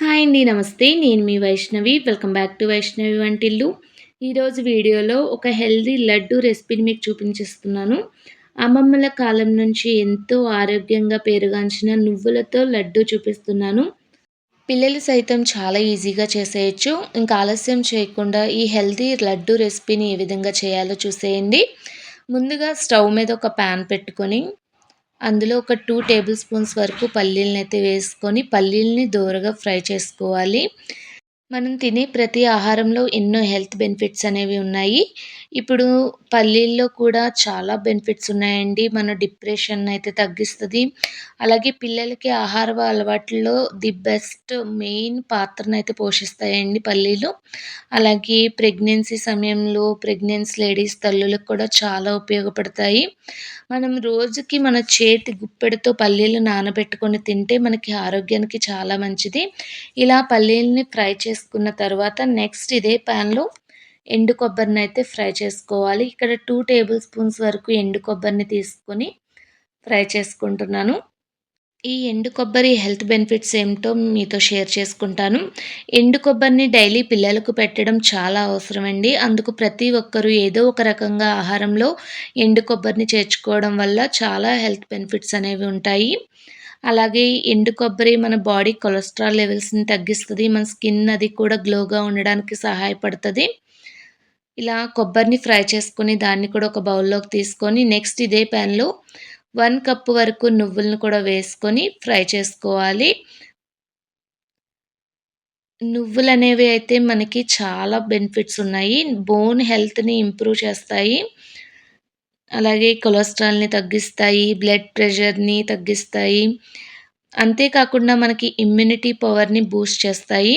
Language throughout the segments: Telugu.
హాయ్ అండి. నమస్తే. నేను మీ Vaishnavi. Welcome back to Vaishnavi Vantillu. ఈరోజు వీడియోలో ఒక హెల్తీ లడ్డు రెసిపీని మీకు చూపించేస్తున్నాను. అమ్మమ్మల కాలం నుంచి ఎంతో ఆరోగ్యంగా పేరుగాంచిన నువ్వులతో లడ్డు చూపిస్తున్నాను. పిల్లలు సైతం చాలా ఈజీగా చేసేయొచ్చు. ఇంకా ఆలస్యం చేయకుండా ఈ హెల్తీ లడ్డు రెసిపీని ఏ విధంగా చేయాలో చూసేయండి. ముందుగా స్టవ్ మీద ఒక పాన్ పెట్టుకొని అందులో ఒక 2 టేబుల్ స్పూన్స్ వరకు పల్లీలనైతే వేసుకొని, పల్లీలని దోరగా ఫ్రై చేసుకోవాలి. మనం తినే ప్రతి ఆహారంలో ఎన్నో హెల్త్ బెనిఫిట్స్ అనేవి ఉన్నాయి. ఇప్పుడు పల్లీల్లో కూడా చాలా బెనిఫిట్స్ ఉన్నాయండి. మన డిప్రెషన్ అయితే తగ్గిస్తది. అలాగే పిల్లలకి ఆహారపు అలవాట్లలో ది బెస్ట్ మెయిన్ పాత్రనైతే పోషిస్తాయండి పల్లీలు. అలాగే ప్రెగ్నెన్సీ సమయంలో ప్రెగ్నెన్సీ లేడీస్ తల్లులకు కూడా చాలా ఉపయోగపడతాయి. మనం రోజుకి మన చేతి గుప్పెడుతో పల్లీలు నానబెట్టుకొని తింటే మనకి ఆరోగ్యానికి చాలా మంచిది. ఇలా పల్లీలని ఫ్రై చేసుకున్న తర్వాత నెక్స్ట్ ఇదే ప్యాన్‌లో ఎండు కొబ్బరినైతే ఫ్రై చేసుకోవాలి. ఇక్కడ 2 టేబుల్ స్పూన్స్ వరకు ఎండు కొబ్బరిని తీసుకొని ఫ్రై చేసుకుంటున్నాను. ఈ ఎండు కొబ్బరి హెల్త్ బెనిఫిట్స్ ఏమిటో మీతో షేర్ చేసుకుంటాను. ఎండు కొబ్బరిని డైలీ పిల్లలకు పెట్టడం చాలా అవసరమండి. అందుకు ప్రతి ఒక్కరూ ఏదో ఒక రకంగా ఆహారంలో ఎండు కొబ్బరిని చేర్చుకోవడం వల్ల చాలా హెల్త్ బెనిఫిట్స్ అనేవి ఉంటాయి. అలాగే ఎండు కొబ్బరి మన బాడీ కొలెస్ట్రాల్ లెవెల్స్‌ని తగ్గిస్తది. మన స్కిన్ అది కూడా గ్లోగా ఉండడానికి సహాయపడతది. ఇలా కొబ్బరిని ఫ్రై చేసుకొని దాన్ని కూడా ఒక బౌల్‌లోకి తీసుకొని నెక్స్ట్ ఇదే ప్యాన్‌లో 1 కప్ వరకు నువ్వులను కూడా వేసుకొని ఫ్రై చేసుకోవాలి. నువ్వులనేవి అయితే మనకి చాలా బెనిఫిట్స్ ఉన్నాయి. బోన్ హెల్త్‌ని ఇంప్రూవ్ చేస్తాయి. అలాగే కొలెస్ట్రాల్‌ని తగ్గిస్తాయి. బ్లడ్ ప్రెషర్‌ని తగ్గిస్తాయి. అంతేకాకుండా మనకి ఇమ్యూనిటీ పవర్‌ని బూస్ట్ చేస్తాయి.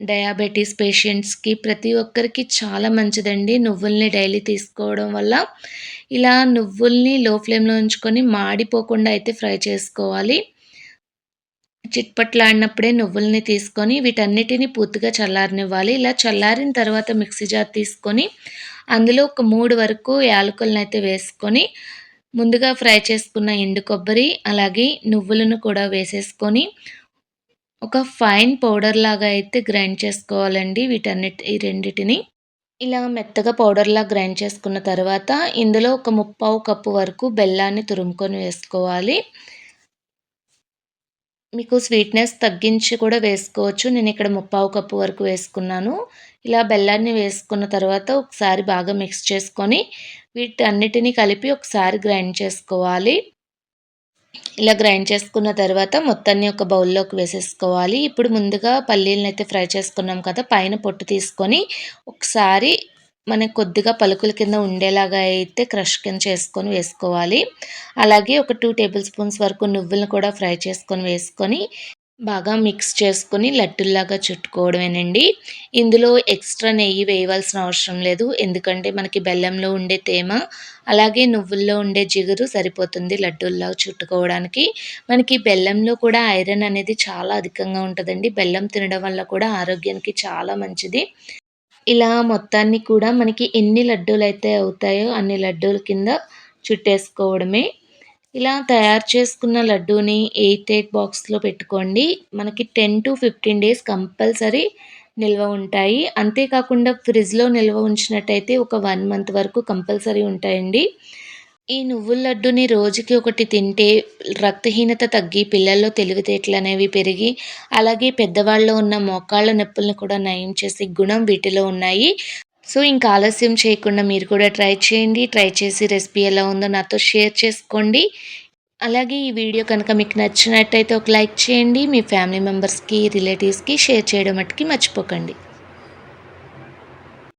డయాబెటిస్ పేషెంట్స్‌కి ప్రతి ఒక్కరికి చాలా మంచిదండి నువ్వుల్ని డైలీ తీసుకోవడం వల్ల. ఇలా నువ్వుల్ని లో ఫ్లేమ్‌లో ఉంచుకొని మాడిపోకుండా అయితే ఫ్రై చేసుకోవాలి. చిట్పట్లాడినప్పుడే నువ్వుల్ని తీసుకొని వీటన్నిటిని పూర్తిగా చల్లారనివ్వాలి. ఇలా చల్లారిన తర్వాత మిక్సీ జార్ తీసుకొని అందులో ఒక 3 వరకు యాలకులనైతే వేసుకొని ముందుగా ఫ్రై చేసుకున్న ఎండు కొబ్బరి, అలాగే నువ్వులను కూడా వేసేసుకొని ఒక ఫైన్ పౌడర్‌లాగా అయితే గ్రైండ్ చేసుకోవాలండి ఈ రెండిటిని. ఇలా మెత్తగా పౌడర్‌లా గ్రైండ్ చేసుకున్న తర్వాత ఇందులో ఒక ముప్పావు కప్పు వరకు బెల్లాన్ని తురుముకొని వేసుకోవాలి. మీకు స్వీట్‌నెస్ తగ్గించి కూడా వేసుకోవచ్చు. నేనిక్కడ ముప్పావు కప్పు వరకు వేసుకున్నాను. ఇలా బెల్లాన్ని వేసుకున్న తర్వాత ఒకసారి బాగా మిక్స్ చేసుకొని వీటన్నిటిని కలిపి ఒకసారి గ్రైండ్ చేసుకోవాలి. ఇలా గ్రైండ్ చేసుకున్న తర్వాత మొత్తాన్ని ఒక బౌల్‌లోకి వేసేసుకోవాలి. ఇప్పుడు ముందుగా పల్లీలనైతే ఫ్రై చేసుకున్నాం కదా! పైన పొట్టు తీసుకొని ఒకసారి మనకు కొద్దిగా పలుకుల కింద ఉండేలాగా అయితే క్రష్ కింద చేసుకొని వేసుకోవాలి. అలాగే ఒక 2 టేబుల్ స్పూన్స్ వరకు నువ్వులను కూడా ఫ్రై చేసుకొని వేసుకొని బాగా మిక్స్ చేసుకొని లడ్డూల్లాగా చుట్టుకోవడమేనండి. ఇందులో ఎక్స్‌ట్రా నెయ్యి వేయవలసిన అవసరం లేదు. ఎందుకంటే మనకి బెల్లంలో ఉండే తేమ, అలాగే నువ్వుల్లో ఉండే జిగురు సరిపోతుంది లడ్డూల్లాగా చుట్టుకోవడానికి. మనకి బెల్లంలో కూడా ఐరన్ అనేది చాలా అధికంగా ఉంటదండి. బెల్లం తినడం వల్ల కూడా ఆరోగ్యానికి చాలా మంచిది. ఇలా మొత్తాన్ని కూడా మనకి ఎన్ని లడ్డూలైతే అవుతాయో అన్ని లడ్డూల కింద చుట్టేసుకోవడమే. ఇలా తయారు చేసుకున్న లడ్డూని ఎయిర్ టైట్ బాక్స్‌లో పెట్టుకోండి. మనకి 10-15 డేస్ కంపల్సరీ నిల్వ ఉంటాయి. అంతేకాకుండా ఫ్రిడ్జ్‌లో నిల్వ ఉంచినట్టయితే ఒక 1 మంత్ వరకు కంపల్సరీ ఉంటాయండి. ఈ నువ్వుల లడ్డూని రోజుకి ఒకటి తింటే రక్తహీనత తగ్గి పిల్లల్లో తెలివితేటలనేవి పెరిగి, అలాగే పెద్దవాళ్ళలో ఉన్న మోకాళ్ళ నొప్పులను కూడా నయం చేసే గుణం వీటిలో ఉన్నాయి. సో, ఇంకా ఆలస్యం చేయకుండా మీరు కూడా ట్రై చేయండి. ట్రై చేసి రెసిపీ ఎలా ఉందో నాతో షేర్ చేసుకోండి. అలాగే ఈ వీడియో కనుక మీకు నచ్చినట్టయితే ఒక లైక్ చేయండి. మీ ఫ్యామిలీ మెంబర్స్‌కి, రిలేటివ్స్‌కి షేర్ చేయడం మట్టుకి మర్చిపోకండి.